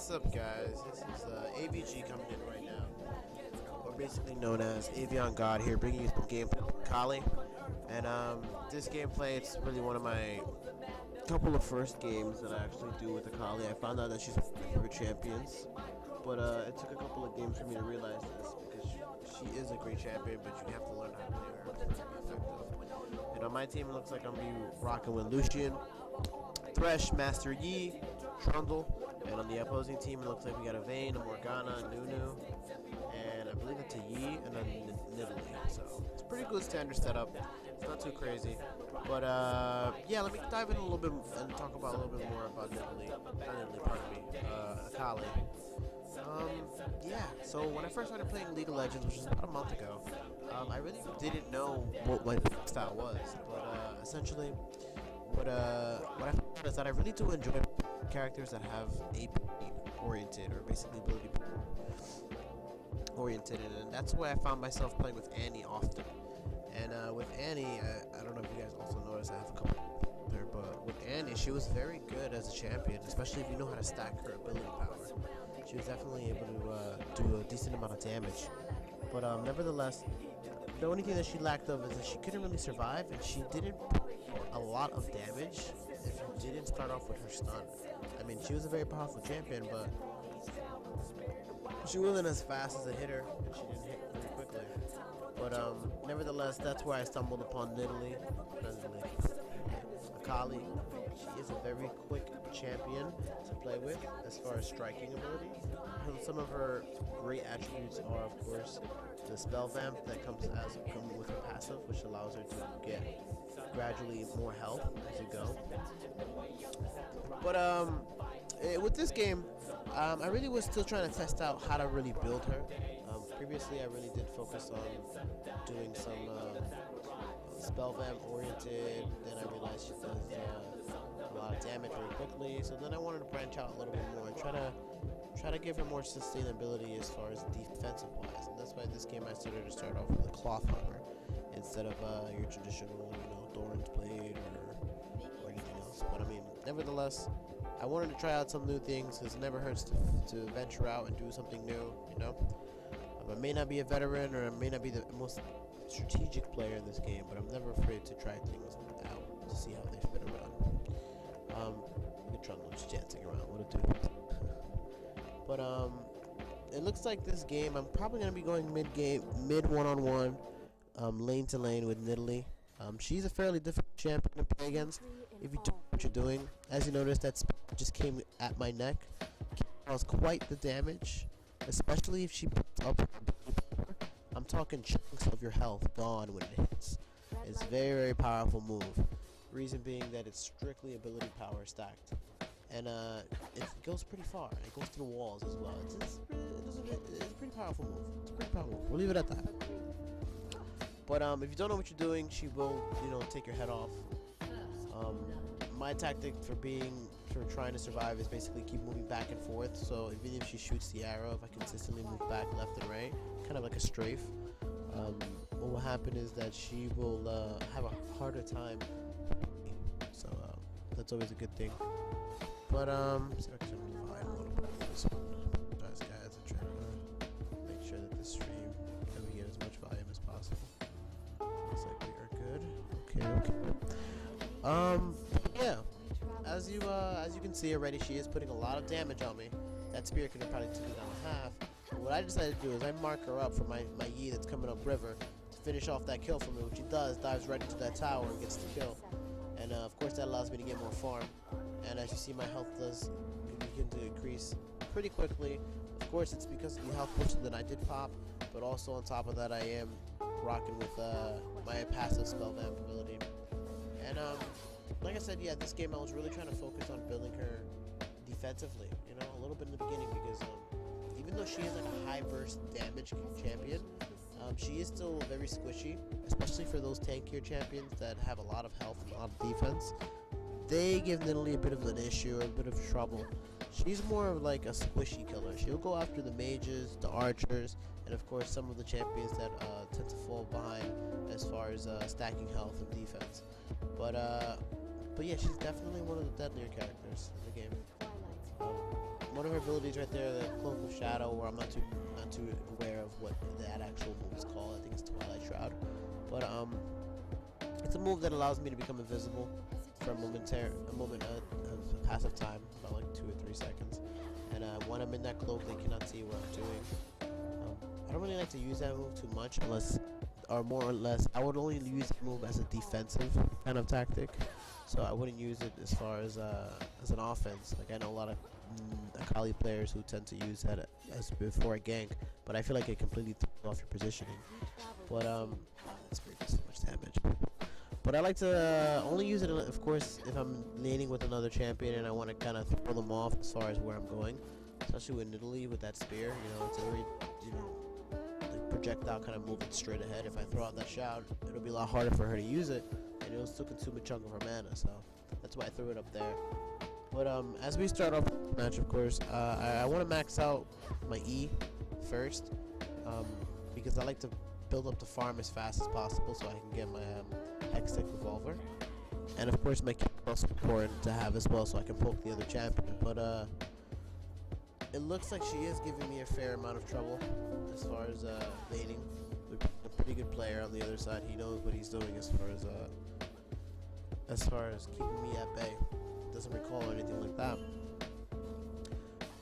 What's up, guys? This is AVG coming in right now, or basically known as Avion God here, bringing you some gameplay with Akali. And this gameplay, it's really one of my couple of first games that I actually do with Akali. I found out that she's one of my favorite champions, but it took a couple of games for me to realize this because she is a great champion, but you have to learn how to play her to be effective. And on my team, it looks like I'm gonna be rocking with Lucian, Thresh, Master Yi, Trundle, and on the opposing team it looks like we got a Vayne, a Morgana, a Nunu, and I believe it's a Yi and a Nidalee. So it's a pretty good standard setup. It's not too crazy, but yeah, let me dive in a little bit and talk about a little bit more about Akali. Yeah, so when I first started playing League of Legends, which was about a month ago, I really didn't know what my style was, but essentially what I found out is that I really do enjoy characters that have AP oriented, or basically ability oriented, and that's why I found myself playing with Annie often. And with Annie, I don't know if you guys also noticed I have a couple there, but with Annie, she was very good as a champion, especially if you know how to stack her ability power. She was definitely able to do a decent amount of damage, but nevertheless, the only thing that she lacked of is that she couldn't really survive, and she didn't a lot of damage if you didn't start off with her stun. I mean, she was a very powerful champion, but she wasn't as fast as a hitter, and she didn't hit very quickly. But nevertheless, that's where I stumbled upon Akali. She is a very quick champion to play with as far as striking ability. And some of her great attributes are, of course, the spell vamp that comes with her passive, which allows her to get gradually more health as you go. But with this game, I really was still trying to test out how to really build her. Previously, I really did focus on doing some spell vamp oriented. Then I realized she does a lot of damage very quickly. So then I wanted to branch out a little bit more and try to give her more sustainability as far as defensive wise. And that's why this game I started off with a cloth armor instead of your traditional, Doran's blade or anything else. But I mean, nevertheless, I wanted to try out some new things, because it never hurts to venture out and do something new, I may not be a veteran, or I may not be the most strategic player in this game, but I'm never afraid to try things out to see how they fit around. Look at Trundle just dancing around, what a dude. But it looks like this game, I'm probably going to be going mid one-on-one, lane to lane with Nidalee. She's a fairly difficult champion to play against if you do what you're doing. As you noticed, that spell just came at my neck. It caused quite the damage, especially if she puts up her ability power. I'm talking chunks of your health gone when it hits. It's a very, very powerful move. Reason being that it's strictly ability power stacked. And it goes pretty far. It goes through walls as well. It's a pretty powerful move. It's a pretty powerful move. We'll leave it at that. But if you don't know what you're doing, she will, take your head off. My tactic for trying to survive is basically keep moving back and forth. So even if she shoots the arrow, if I consistently move back left and right, kind of like a strafe, what will happen is that she will have a harder time. So that's always a good thing. But let's see if I can find a little bit of this one. Guys, I'm trying to make sure that this stream can we get as much volume as possible. Looks like we are good. Okay. Yeah. As you can see already, she is putting a lot of damage on me. That spear could have probably taken it down half. But what I decided to do is I mark her up for my Yi that's coming up river to finish off that kill for me, which he does, dives right into that tower and gets the kill. And of course that allows me to get more farm. And as you see, my health does begin to increase pretty quickly. Of course, it's because of the health potion that I did pop, but also on top of that, I am rocking with my passive spell vamp ability. And like I said, yeah, this game I was really trying to focus on building her defensively, a little bit in the beginning, because even though she is like a high burst damage champion, she is still very squishy, especially for those tankier champions that have a lot of health and a lot of defense. They give Nidalee a bit of an issue, or a bit of trouble. She's more of like a squishy killer. She'll go after the mages, the archers, and of course some of the champions that tend to fall behind as far as stacking health and defense. But yeah, she's definitely one of the deadlier characters in the game. one of her abilities right there, the Cloak of Shadow, where I'm not too aware of what that actual move is called. I think it's Twilight Shroud, but it's a move that allows me to become invisible for a moment of passive time, about like 2 or 3 seconds. And when I'm in that cloak, they cannot see what I'm doing. I don't really like to use that move too much, or more or less, I would only use the move as a defensive kind of tactic. So I wouldn't use it as far as an offense. Like, I know a lot of Akali players who tend to use that as before a gank, but I feel like it completely throws off your positioning. But that's so much damage. But I like to only use it, of course, if I'm laning with another champion and I want to kind of throw them off as far as where I'm going. Especially with Italy with that spear, you know, it's a very, like projectile kind of moving straight ahead. If I throw out that shroud, it'll be a lot harder for her to use it, and it'll still consume a chunk of her mana. So that's why I threw it up there. But as we start off the match, of course, I want to max out my E first, because I like to build up the farm as fast as possible so I can get my Hextech Revolver. And of course my Q is also important to have as well so I can poke the other champion. But it looks like she is giving me a fair amount of trouble as far as laning. A pretty good player on the other side. He knows what he's doing as far as keeping me at bay. Doesn't recall or anything like that.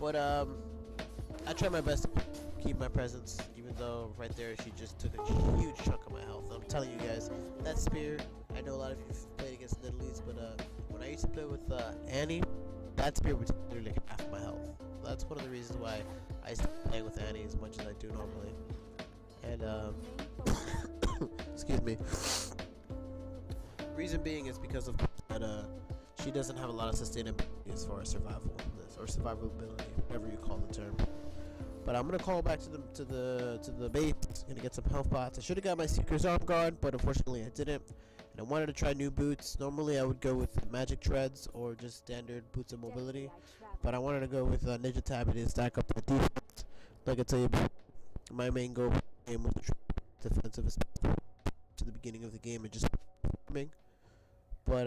But I try my best to keep my presence, even though right there she just took a huge chunk of my health. I'm telling you guys, that spear, I know a lot of you played against Nidalee, but when I used to play with Annie, that spear would take literally half my health. That's one of the reasons why I stopped playing with Annie as much as I do normally. And excuse me. Reason being is because of that she doesn't have a lot of sustainability as far as survival or survivability, whatever you call the term. But I'm gonna call back to the base. Gonna get some health pots. I should have got my Seeker's Arm Guard, but unfortunately I didn't. And I wanted to try new boots. Normally I would go with Magic Treads or just standard boots of mobility, but I wanted to go with Ninja Tab to stack up my defense. Like I tell you, my main goal for the game was defensive to the beginning of the game and just farming. But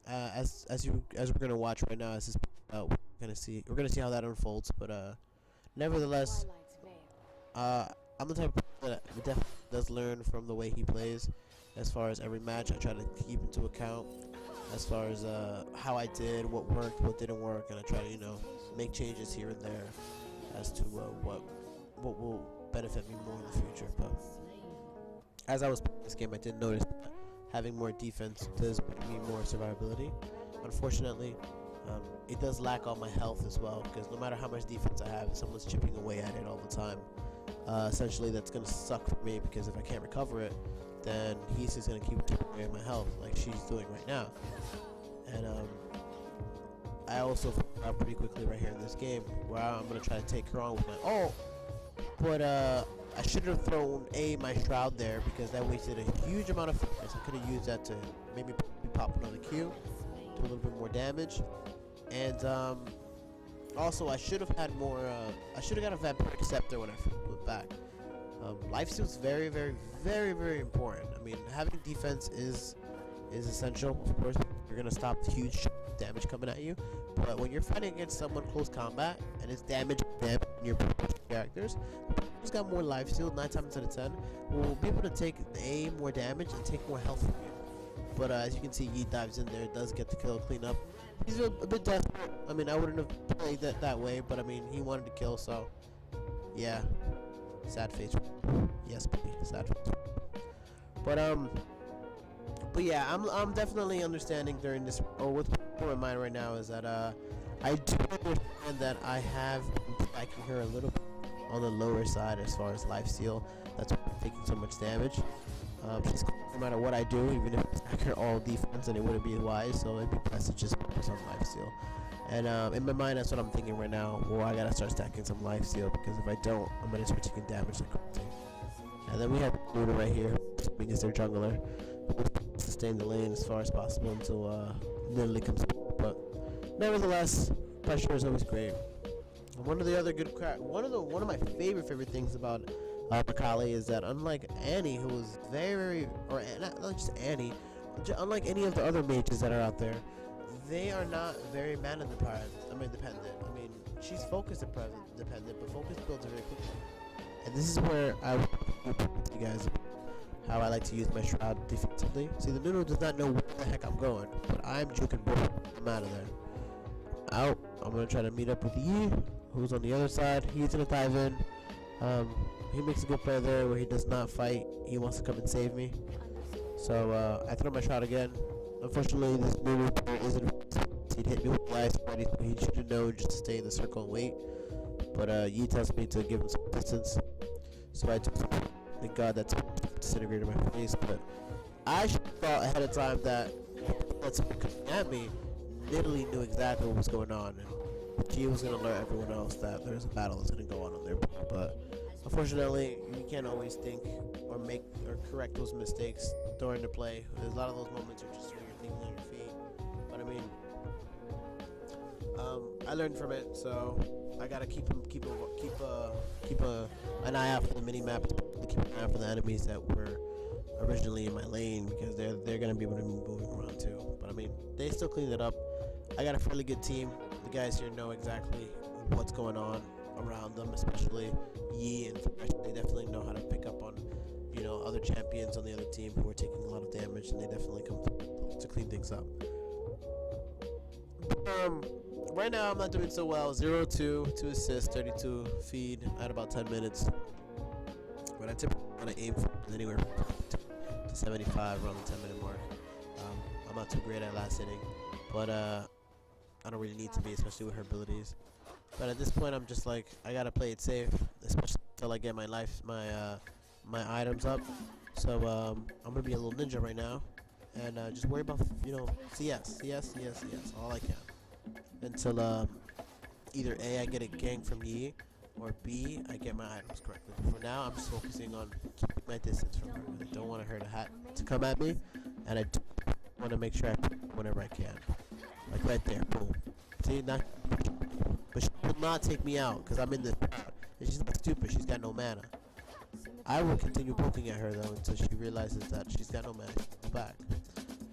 as we're gonna watch right now, as this we're gonna see how that unfolds. But nevertheless, I'm the type of person that definitely does learn from the way he plays. As far as every match, I try to keep into account as far as how I did, what worked, what didn't work, and I try to make changes here and there as to what will benefit me more in the future. But as I was playing this game, I did notice that having more defense does bring me more survivability. Unfortunately, it does lack all my health as well, because no matter how much defense I have, if someone's chipping away at it all the time, essentially that's going to suck for me, because if I can't recover it, then he's just going to keep chipping away at my health like she's doing right now. And I also figured out pretty quickly right here in this game where I'm going to try to take her on with my ult, but I should have thrown my Shroud there, because that wasted a huge amount of focus. I could have used that to maybe pop another Q, do a little bit more damage. And also I should have had more, I should have got a Vampiric Scepter when I flipped back. Lifesteal is very, very, very, very important. I mean, having defense is essential. Of course, you're going to stop the huge damage coming at you. But when you're fighting against someone close combat and it's damage in your characters, who's got more lifesteal 9 times out of 10 will be able to take more damage and take more health from you. But as you can see, Yi dives in there, does get the kill, clean up. He's a bit desperate. I mean, I wouldn't have played that way, but I mean, he wanted to kill, so yeah. Sad face. Yes, please. Sad face. But yeah, I'm definitely understanding during this, or what's in my mind right now is that I do understand that I have been attacking her a little bit on the lower side as far as lifesteal. That's why I'm taking so much damage. She's cool no matter what I do, even if I attack her all defense, and it wouldn't be wise, so it'd be best to just focus on lifesteal. And in my mind, that's what I'm thinking right now. Well, I gotta start stacking some lifesteal, because if I don't, I'm gonna start taking damage like crazy. And then we have Buddha right here, assuming is their jungler, who will sustain the lane as far as possible until Nidalee comes back. But nevertheless, pressure is always great. And one of the other good one of my favorite things about Akali is that, unlike Annie, who was very, or not just Annie, unlike any of the other mages that are out there, they are not very mana dependent. I mean, she's focus dependent, but focus builds very quickly. And this is where I will to you guys how I like to use my shroud defensively. See, the Nunu does not know where the heck I'm going, but I'm juking both. I'm out of there. Out. I'm gonna try to meet up with Yi, who's on the other side. He's gonna dive in. He makes a good play there where he does not fight. He wants to come and save me. So I throw my shot again. Unfortunately, this Nunu isn't. He'd hit me with the last body, so he should have known just to stay in the circle and wait. But Yi tells me to give him some distance. So I just thank God that's disintegrated my face. But I should have thought ahead of time that someone coming at me literally knew exactly what was going on, and Yi was gonna alert everyone else that there's a battle that's gonna go on there. But unfortunately, you can't always think or make or correct those mistakes during the play. There's a lot of those moments where just you're thinking on your feet. But I mean, I learned from it, so I gotta keep an eye out for the mini map, keep an eye out for the enemies that were originally in my lane, because they're gonna be able to be moving around too. But I mean, they still cleaned it up. I got a fairly good team. The guys here know exactly what's going on around them, especially Yi and Thresh. They definitely know how to pick up on, other champions on the other team who are taking a lot of damage, and they definitely come to clean things up. Right now I'm not doing so well. 0-2, 2 assists, 32 feed at about 10 minutes. But I typically want to aim for anywhere to 75 around the 10-minute mark. I'm not too great at last hitting, but I don't really need to be, especially with her abilities. But at this point, I'm just like, I gotta play it safe, especially until I get my my items up. So I'm gonna be a little ninja right now, and just worry about CS, all I can, until either A, I get a gank from Yi, or B, I get my items correctly. But for now, I'm just focusing on keeping my distance from her. I don't want her to come at me, and I want to make sure I put whenever I can. Like right there, boom. See, but she will not take me out because I'm in this crowd. And she's not stupid, she's got no mana. I will continue poking at her though until she realizes that she's got no mana to go back.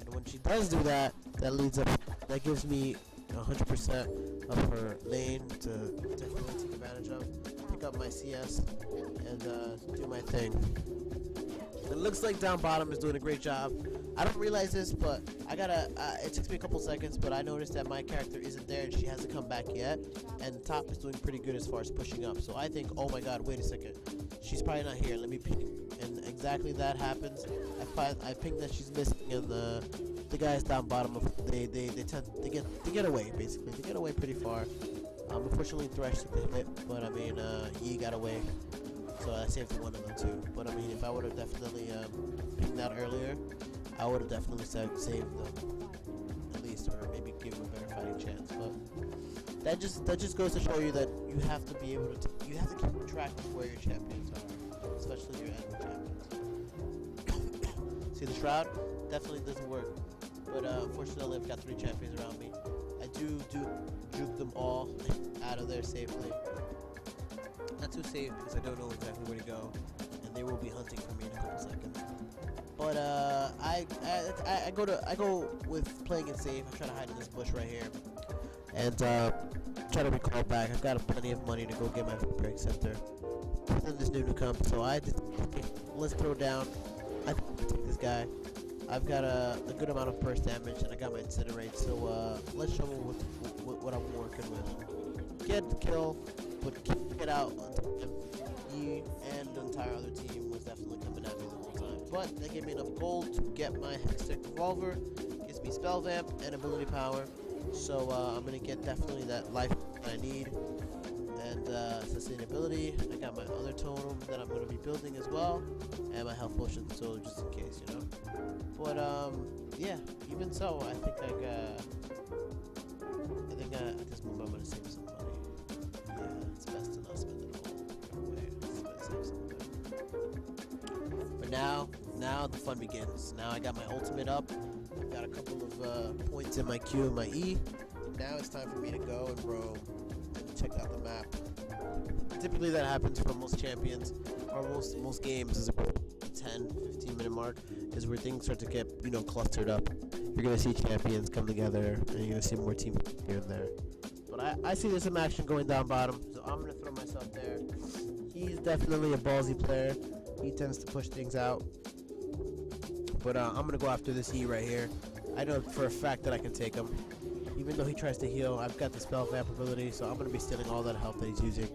And when she does do that, that gives me 100% of her lane to definitely take advantage of, pick up my CS, and do my thing. It looks like down bottom is doing a great job. I don't realize this, but it takes me a couple seconds, but I noticed that my character isn't there and she hasn't come back yet, and top is doing pretty good as far as pushing up. So I think, oh my god, wait a second, she's probably not here, let me ping. And exactly that happens. I ping that she's missing, and the guys down bottom, they get away, basically. They get away pretty far. Unfortunately, Thresh took the hit, but I mean, Yi got away. So I saved one of them too. But I mean, if I would have definitely pinged that earlier, I would have definitely saved them, at least, or maybe give them a better fighting chance. But that just goes to show you that you have to be able to you have to keep track of where your champions are, especially your enemy champions. See, the shroud definitely doesn't work, but unfortunately I've got 3 champions around me. I do juke them all out of there safely. Not too safe because I don't know exactly where to go, and they will be hunting for me in a couple seconds. But I go with playing it safe. I try to hide in this bush right here, and try to be called back. I've got plenty of money to go get my break scepter. Then this Nunu comes, so I just let's throw down. I take this guy. I've got a good amount of burst damage, and I got my incinerate. So let's show them what I'm working with. Get the kill. But get out on time. Yi and the entire other team was definitely coming at me the whole time. But they gave me enough gold to get my Hextech revolver, gives me spell vamp and ability power. So I'm gonna get definitely that life that I need, and sustainability. I got my other totem that I'm gonna be building as well, and my health potion, so just in case, But yeah, even so, I think at this moment I'm gonna save some money. It's best to not spend it all away. But now the fun begins. Now I got my ultimate up. I've got a couple of points in my Q and my E. Now it's time for me to go and roam and check out the map. Typically that happens for most champions, or most games, is about 10-15 minute mark is where things start to get clustered up. You're gonna see champions come together, and you're gonna see more teams here and there. But But I see there's some action going down bottom, so I'm gonna throw myself there. He's definitely a ballsy player. He tends to push things out. But I'm gonna go after this E right here. I know for a fact that I can take him. Even though he tries to heal, I've got the spell vamp ability, so I'm gonna be stealing all that health that he's using.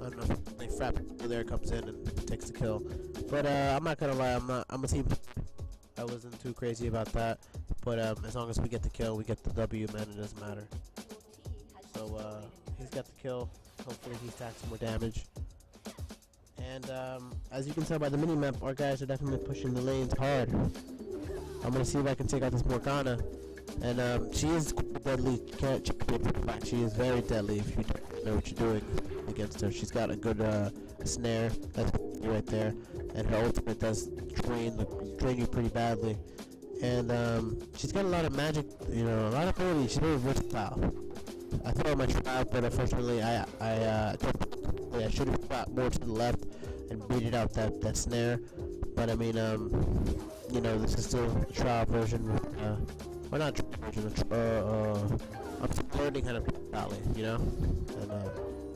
I don't know if like Frap there comes in and takes the kill. But I'm not gonna lie, I'm a team. I wasn't too crazy about that. But as long as we get the kill, we get the W, man, it doesn't matter. So he's got the kill. Hopefully he stacks some more damage. And as you can tell by the mini-map, our guys are definitely pushing the lanes hard. I'm gonna see if I can take out this Morgana. And she is deadly. She is very deadly if you don't know what you're doing against her. She's got a good snare that's right there, and her ultimate does drain you pretty badly. And she's got a lot of magic, you know, a lot of ability. She's very versatile. I throw my trap, but unfortunately I should have shot more to the left and baited out that snare. But I mean, you know, this is still a trial version. Or not trial version. I'm still learning how to play Akali, you know, and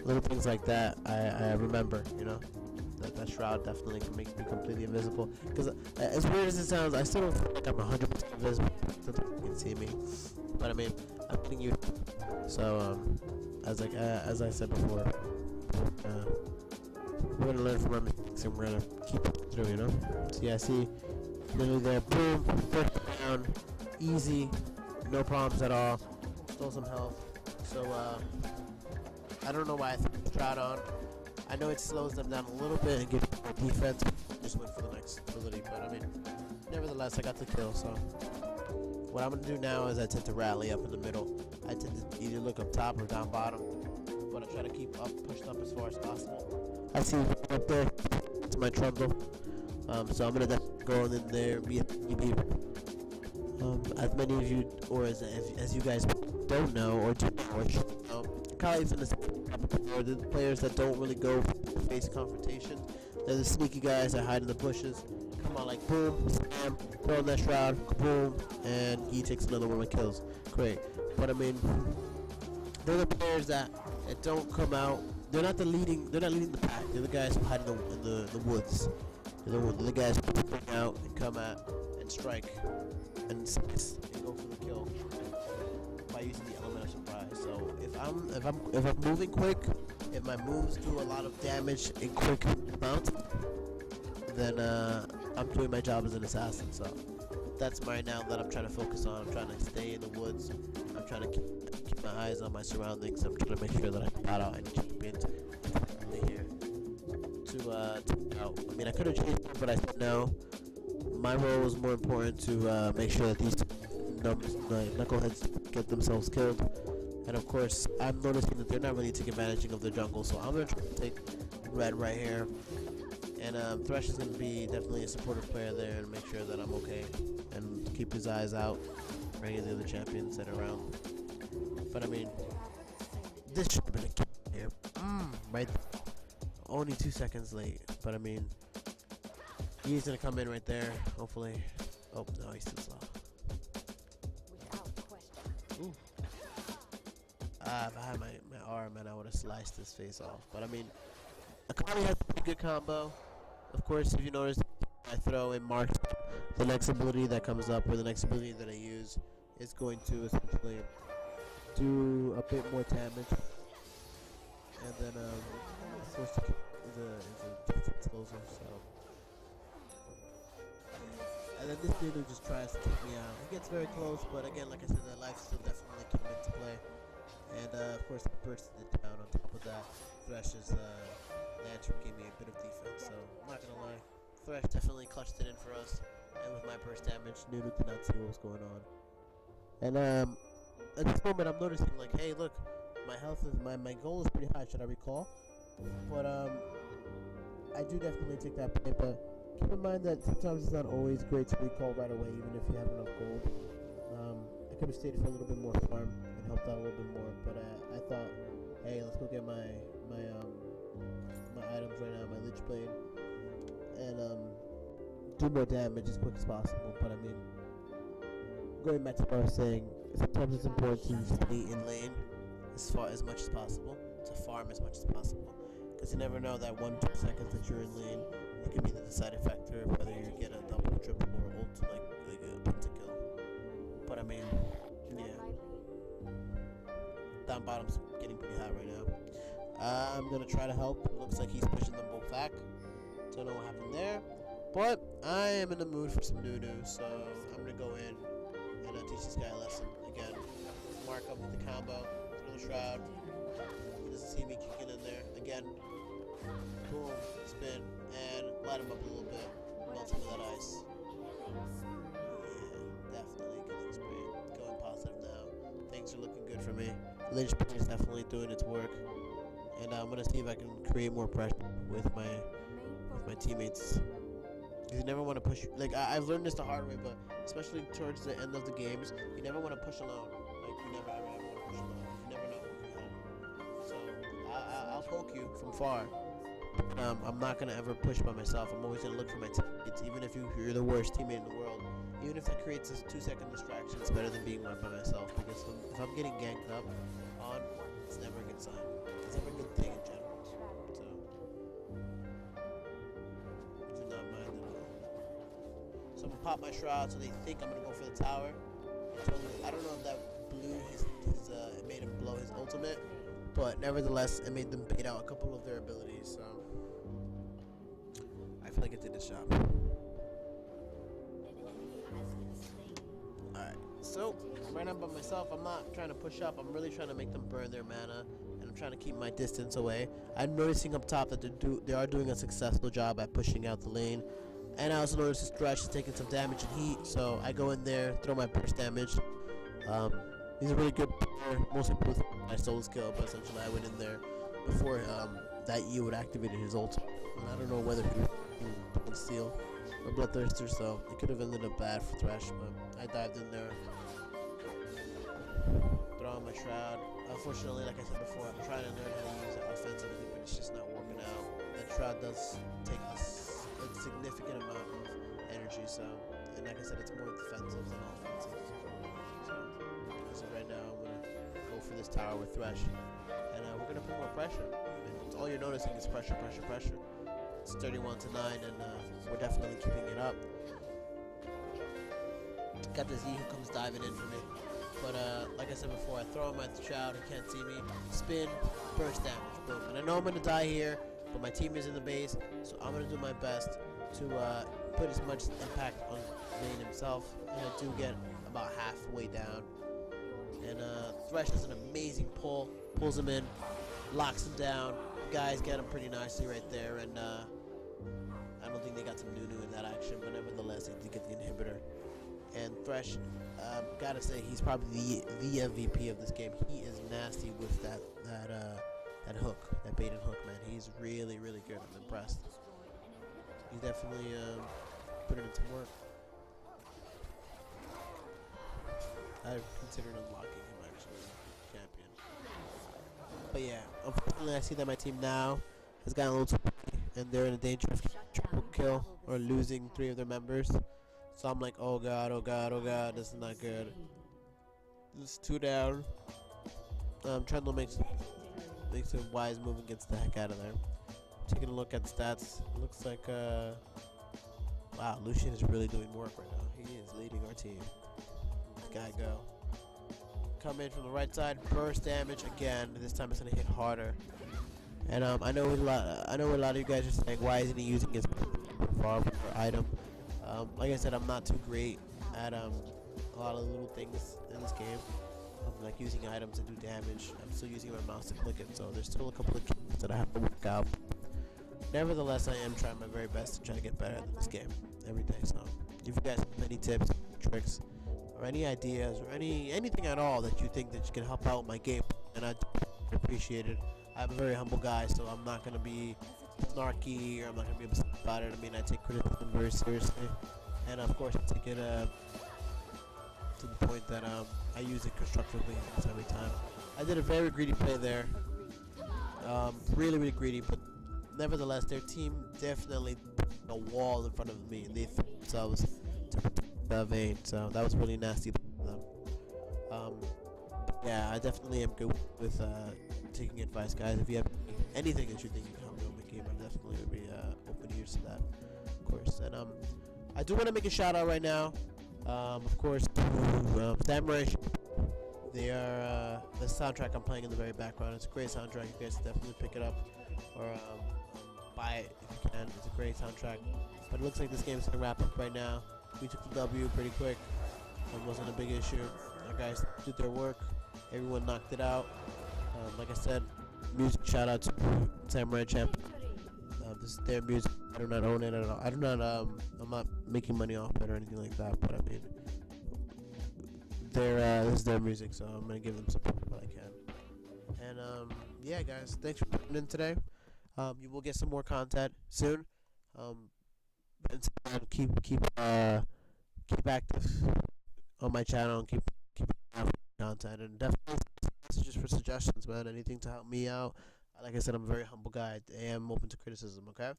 little things like that I remember, you know. That shroud definitely makes me completely invisible. Because as weird as it sounds, I still don't feel like I'm 100% invisible. You can see me, but I mean, I'm getting you. So as I said before, we're gonna learn from our mistakes and we're gonna keep it through, you know. So yeah, see, literally there, boom, first down, easy, no problems at all. Stole some health. So I don't know why I threw the shroud on. I know it slows them down a little bit and gives them more defense. Just went for the next ability, but I mean, nevertheless, I got the kill. So what I'm gonna do now is I tend to rally up in the middle. I tend to either look up top or down bottom, but I try to keep pushed up as far as possible. I see up there. It's my trundle. So I'm gonna go in there. As many of you, or as you guys don't know or do know, or should know, Akali's in this. Or the players that don't really go face confrontation. They're the sneaky guys that hide in the bushes. Come on, like boom, slam, throw in that shroud, boom, and he takes another one and kills. Great. But I mean, they're the players that don't come out. They're not leading the pack. They're the guys who hide in the woods. They're the guys who bring out and come at and strike and slice and go for the kill by using the element of surprise. So if I'm moving quick, if my moves do a lot of damage in quick amounts, then I'm doing my job as an assassin. So that's right now that I'm trying to focus on. I'm trying to stay in the woods. I'm trying to keep my eyes on my surroundings. I'm trying to make sure that I got out any champions here to take out. I mean, I could have changed it, but I said no. My role was more important to make sure that these knuckleheads get themselves killed. And of course, I'm noticing that they're not really taking advantage of the jungle, so I'm going to try to take red right here. And Thresh is going to be definitely a supportive player there and make sure that I'm okay. And keep his eyes out for any of the other champions that are around. But I mean, this should have been a kill here. Right there. Only 2 seconds late, but I mean, he's going to come in right there, hopefully. Oh, no, he's too slow. Ooh. If I had my arm, man, I would have sliced his face off. But I mean, Akali has a pretty good combo. Of course, if you notice, I throw and mark the next ability that comes up, or the next ability that I use is going to essentially do a bit more damage. And then, of course, the explosion. So, and then this dude who just tries to take me out. He gets very close, but again, like I said, that life still definitely came into play. And of course, I bursted it down. On top of that, Thresh's lantern gave me a bit of defense. So I'm not gonna lie, Thresh definitely clutched it in for us. And with my burst damage, Noodle did not see what was going on. And at this moment, I'm noticing like, hey, look, my health is my goal is pretty high. Should I recall? But I do definitely take that play. But keep in mind that sometimes it's not always great to recall right away, even if you have enough gold. I could have stayed for a little bit more farm and helped out a little bit more, but I thought, hey, let's go get my items right now, my Lich Blade, and do more damage as quick as possible. But I mean, going back to what I was saying, sometimes it's important to stay in lane as much as possible, to farm as much as possible, because you never know that 1-2 seconds that you're in lane, it could be the deciding factor of whether you get a double, triple, or ult, like a pentakill. But I mean, yeah, down bottom's getting pretty hot right now. I'm gonna try to help. It looks like he's pushing them both back. Don't know what happened there, but I am in the mood for some Nunu, so I'm gonna go in and teach this guy a lesson again. Mark up with the combo, throw the shroud. He doesn't see me kicking in there again. Boom, spin, and light him up a little bit. Melt some of that ice. Yeah, definitely getting sprayed. Going positive now. Things are looking good for me. Lynch is definitely doing its work. And I'm gonna see if I can create more pressure with my teammates. You never want to push. Like I've learned this the hard way, but especially towards the end of the games, you never want to push alone. Like you never ever want to push alone. You never know who can help. So I'll poke you from far. I'm not gonna ever push by myself. I'm always gonna look for my teammates, even if you're the worst teammate in the world. Even if that creates a 2-second distraction, it's better than being one by myself. Because if I'm getting ganked up on, it's never a good sign. It's never a good thing in general. So do not mind at all. So I'm gonna pop my shroud so they think I'm gonna go for the tower. I don't know if that blew it made him blow his ultimate, but nevertheless it made them bait out a couple of their abilities. So I feel like it did its job. Alright, so right now by myself, I'm not trying to push up. I'm really trying to make them burn their mana, and I'm trying to keep my distance away. I'm noticing up top that they are doing a successful job at pushing out the lane. And I also noticed Stretch is taking some damage and heat, so I go in there, throw my burst damage. He's a really good player, mostly with my soul skill, but essentially I went in there before that E would activate his ult. And I don't know whether he was Steel or Bloodthirster, so it could have ended up bad for Thresh, but I dived in there. Throw on my shroud. Unfortunately, like I said before, I'm trying to learn how to use it offensively, but it's just not working out. That shroud does take a significant amount of energy, so, and like I said, it's more defensive than offensive. So right now I'm gonna go for this tower with Thresh, and we're gonna put more pressure. And all you're noticing is pressure, pressure, pressure. It's 31-9, and we're definitely keeping it up. Got the Z who comes diving in for me, but like I said before, I throw him at the shroud. He can't see me. Spin, burst damage, boom. And I know I'm gonna die here, but my team is in the base, so I'm gonna do my best to put as much impact on Vayne himself, and I do get about halfway down. And Thresh has an amazing pull, pulls him in, locks him down. Guys get him pretty nicely right there, and I don't think they got some Nunu in that action, but nevertheless, they did get the inhibitor. And Thresh, gotta say, he's probably the MVP of this game. He is nasty with that hook, that bait and hook, man. He's really, really good. I'm impressed. He's definitely putting in some work. I considered unlocking him actually, champion. But yeah, unfortunately I see that my team now has gotten a little too big, and they're in a danger of triple kill or losing 3 of their members. So I'm like, oh god, oh god, oh god, this is not good. This is 2 down. I'm trying to make some wise move and gets the heck out of there. Taking a look at stats, it looks like wow, Lucian is really doing work right now. He is leading our team. Guy go. Come in from the right side, burst damage again. This time it's gonna hit harder. And I know what a lot of you guys are saying. Why isn't he using his revolver or item? Like I said, I'm not too great at a lot of little things in this game. I'm like using items to do damage. I'm still using my mouse to click it, so there's still a couple of keys that I have to work out. Nevertheless, I am trying my very best to try to get better at this game every day. So if you guys have any tips, tricks, or any ideas, or anything at all that you think that you can help out with my game, and I appreciate it. I'm a very humble guy, so I'm not gonna be snarky, or I'm not gonna be upset about it. I mean, I take criticism very seriously, and of course I take it to the point that I use it constructively every time. I did a very greedy play there, really, really greedy, but nevertheless, their team definitely put a wall in front of me, and they threw themselves to protect Vayne, so that was really nasty for them. yeah, I definitely am good with taking advice, guys. If you have anything that you think you can help me with my game, I definitely would be open ears to that, of course. And I do want to make a shout out right now, of course, to Samurai. They are the soundtrack I'm playing in the very background. It's a great soundtrack. You guys definitely pick it up or buy it if you can. It's a great soundtrack. But it looks like this game's gonna wrap up right now. We took the W pretty quick. It wasn't a big issue. Our guys did their work. Everyone knocked it out. Like I said, music shout out to Samurai Champloo. This is their music. I do not own it at all. I do not. I'm not making money off it or anything like that. But I mean, this is their music, so I'm gonna give them support if I can. And yeah, guys, thanks for tuning in today. You will get some more content soon. But until then, keep active on my channel and keep content, and definitely messages for suggestions, man. Anything to help me out. Like I said, I'm a very humble guy. I am open to criticism. Okay.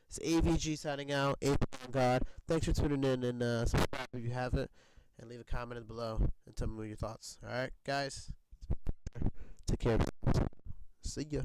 It's AVG signing out. God. Thanks for tuning in, and subscribe if you haven't, and leave a comment below and tell me your thoughts. All right, guys. Take care. See ya.